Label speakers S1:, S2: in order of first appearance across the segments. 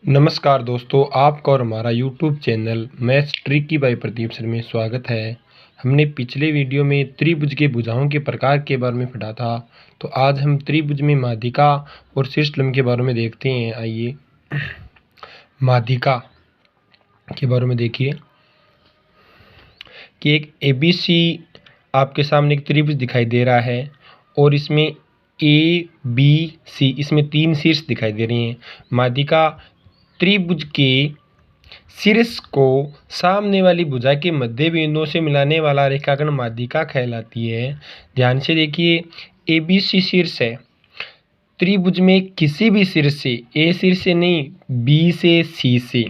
S1: नमस्कार दोस्तों, आपका और हमारा YouTube channel maths tricky by Pradeep sir में स्वागत है। हमने पिछले वीडियो में त्रिभुज के भुजाओं के प्रकार के बारे में पढ़ा था, तो आज हम त्रिभुज में माध्यिका और शीर्षलंब के बारे में देखते हैं। आइए माध्यिका के बारे में देखिए कि एक ABC आपके सामने एक त्रिभुज दिखाई दे रहा है और इसमें ABC इसमें 3 शीर्ष दिखाई दे रही हैं। माध्यिका त्रिभुज के शीर्ष को सामने वाली भुजा के मध्य बिंदुओं से मिलाने वाला रेखाखंड माध्यिका कहलाती है। ध्यान से देखिए, ABC शीर्ष है। त्रिभुज में किसी भी शीर्ष से, A शीर्ष से नहीं, B से, C से,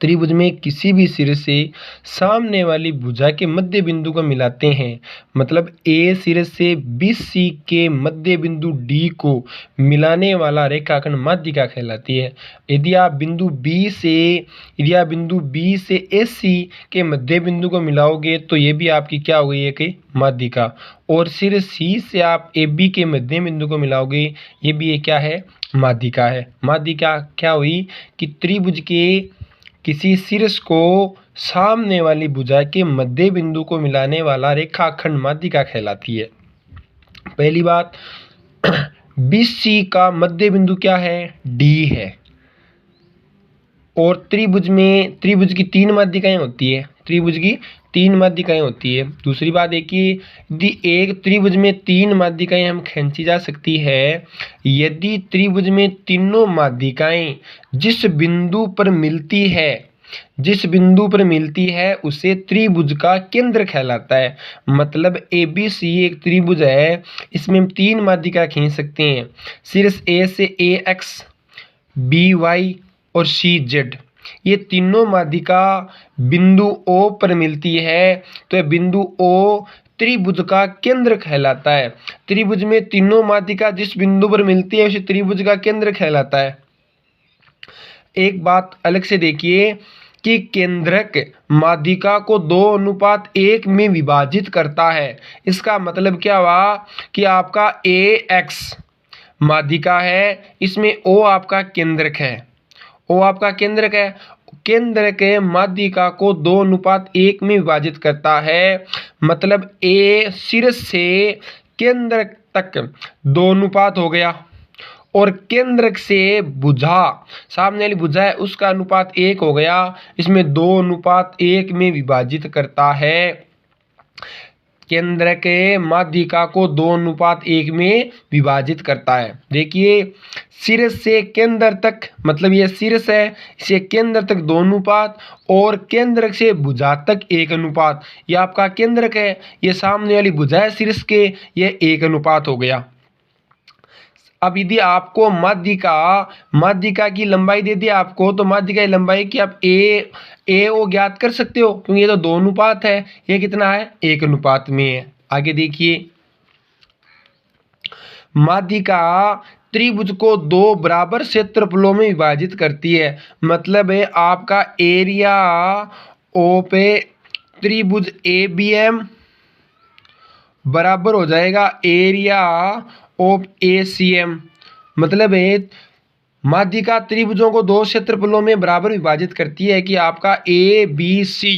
S1: त्रिभुज में किसी भी शीर्ष से सामने वाली भुजा के मध्य बिंदु को मिलाते हैं। मतलब A शीर्ष से BC के मध्य बिंदु D को मिलाने वाला रेखाखंड माध्यिका कहलाती है। यदि आप बिंदु B से AC के मध्य बिंदु को मिलाओगे तो ये भी आपकी क्या होगी, एक माध्यिका। और शीर्ष C से आप AB के मध्य बिंदु को मिलाओगे, ये भी क्या है, माध्यिका है। माध्यिका क्या हुई कि त्रिभुज के किसी शीर्ष को सामने वाली भुजा के मध्य बिंदु को मिलाने वाला रेखाखंड माध्यिका कहलाती है। पहली बात, BC का मध्य बिंदु क्या है, D है। और त्रिभुज की 3 माध्यिकाएं होती है। त्रिभुज की 3 माध्यिकाएं होती है। दूसरी बात देखिए, यदि एक त्रिभुज में 3 माध्यिकाएं हम खींची जा सकती है, यदि त्रिभुज में तीनों माध्यिकाएं जिस बिंदु पर मिलती है उसे त्रिभुज का केंद्र कहलाता है। मतलब ABC एक त्रिभुज है, इसमें हम 3 माध्यिका खींच सकते हैं। शीर्ष A से AX, BY और CZ, ये तीनों माध्यिका बिंदु O पर मिलती है, तो यह बिंदु O त्रिभुज का केंद्र कहलाता है। त्रिभुज में तीनों माध्यिका जिस बिंदु पर मिलती है उसे त्रिभुज का केंद्र कहलाता है। एक बात अलग से देखिए कि केंद्रक माध्यिका को 2:1 में विभाजित करता है। इसका मतलब क्या हुआ कि आपका AX माध्यिका है, इसमें O आपका केंद्रक है। केंद्रक माध्यिका को 2:1 में विभाजित करता है। मतलब A शीर्ष से केंद्रक तक 2 अनुपात हो गया, और केंद्रक से भुजा, सामने वाली भुजा है, उसका अनुपात 1 हो गया। इसमें 2:1 में विभाजित करता है। केंद्र के माध्यिका को 2:1 में विभाजित करता है। देखिए, शीर्ष से केंद्र तक, मतलब ये शीर्ष है, इसे केंद्र तक 2 अनुपात, और केंद्र से भुजा तक 1 अनुपात। ये आपका केंद्रक है, ये सामने वाली भुजा है शीर्ष के, ये 1 अनुपात हो गया। अब यदि आपको माध्यिका की लंबाई दे दी आपको, तो माध्यिका की लंबाई की आप AO ज्ञात कर सकते हो, क्योंकि ये तो 2 अनुपात है, ये कितना है, 1 अनुपात में है। आगे देखिए, माध्यिका त्रिभुज को 2 बराबर क्षेत्रफलों में विभाजित करती है। मतलब है आपका एरिया ऑफ त्रिभुज ABM बराबर हो जाएगा एरिया ऑफ ACM। मतलब है माध्यिका त्रिभुजों को 2 क्षेत्रफलों में बराबर विभाजित करती है कि आपका ABC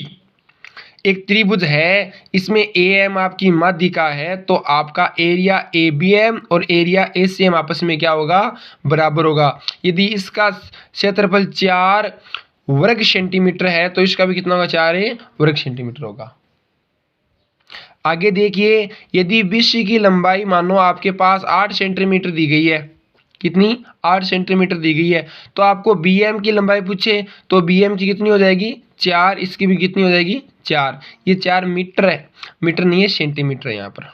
S1: एक त्रिभुज है, इसमें AM आपकी माध्यिका है, तो आपका एरिया ABM और एरिया ACM आपस में क्या होगा, बराबर होगा। यदि इसका क्षेत्रफल 4 वर्ग सेंटीमीटर है तो इसका भी कितना होगा, 4 वर्ग सेंटीमीटर होगा। आगे देखिए, यदि BC की लंबाई मानो आपके पास 8 सेंटीमीटर दी गई है, कितनी, 8 सेंटीमीटर दी गई है, तो आपको BM की लंबाई पूछे तो BM की कितनी हो जाएगी, 4, इसकी भी कितनी हो जाएगी, 4। ये 4 मीटर है, मीटर नहीं है, सेंटीमीटर है यहाँ पर।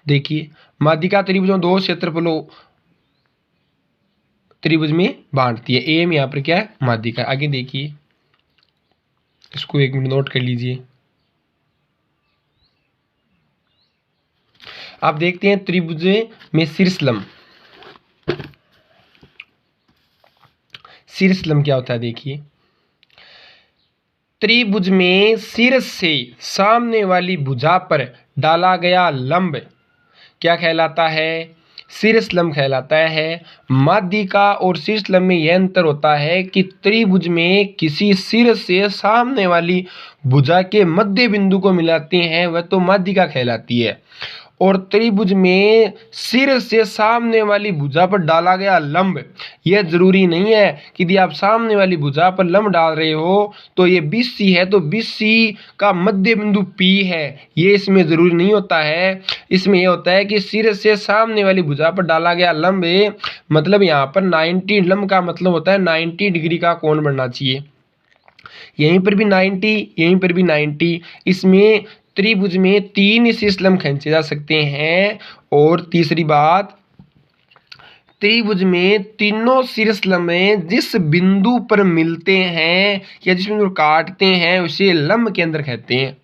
S1: देखिए, माध्यिका त्रिभुजों 2 क्षेत्रफलों त्रिभुज में बांटती है। AM यहाँ पर क्या है, माध्यिका। आगे देखिए, इसको 1 मिनट नोट कर लीजिए। आप देखते हैं त्रिभुज में शीर्षलंब क्या होता है। देखिए, त्रिभुज में शीर्ष से सामने वाली भुजा पर डाला गया लंब क्या कहलाता है, शीर्ष लंब कहलाता है। माध्यिका और शीर्ष लंब में यह अंतर होता है कि त्रिभुज में किसी शीर्ष से सामने वाली भुजा के मध्य बिंदु को मिलाते हैं वह तो माध्यिका कहलाती है, और त्रिभुज में सिर से सामने वाली भुजा पर डाला गया लंब, यह जरूरी नहीं है कि यदि आप सामने वाली भुजा पर लंब डाल रहे हो तो ये BC है तो BC का मध्य बिंदु P है, ये इसमें जरूरी नहीं होता है। इसमें यह होता है कि सिर से सामने वाली भुजा पर डाला गया लंब, मतलब यहाँ पर 90 लंब का मतलब होता है 90 डिग्री का कोण बनना चाहिए। यहीं पर भी 90, यहीं पर भी 90। इसमें त्रिभुज में 3 शीर्ष लंब खींचे जा सकते हैं। और तीसरी बात, त्रिभुज में तीनों शीर्ष लंब जिस बिंदु पर मिलते हैं या जिस बिंदु काटते हैं उसे लंब केंद्र कहते हैं।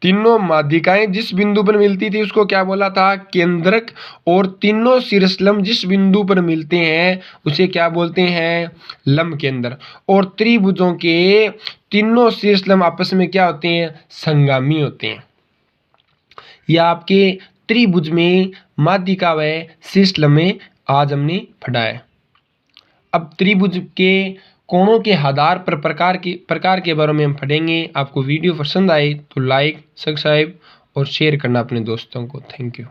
S1: तीनों माध्यिकाएं जिस बिंदु पर मिलती थी उसको क्या बोला था? केंद्रक। और तीनों शीर्ष लंब जिस बिंदु पर मिलते हैं उसे क्या बोलते हैं? लंब केंद्र। और त्रिभुजों के तीनों शीर्ष लंब आपस में क्या होते हैं? संगामी होते हैं। यह आपके त्रिभुज में माध्यिका व शीर्ष लंब में आज हमने पढ़ा है। अब त्रिभुज के कोणों के आधार पर प्रकार के बारे में हम पढ़ेंगे। आपको वीडियो पसंद आए तो लाइक, सब्सक्राइब और शेयर करना अपने दोस्तों को। Thank you.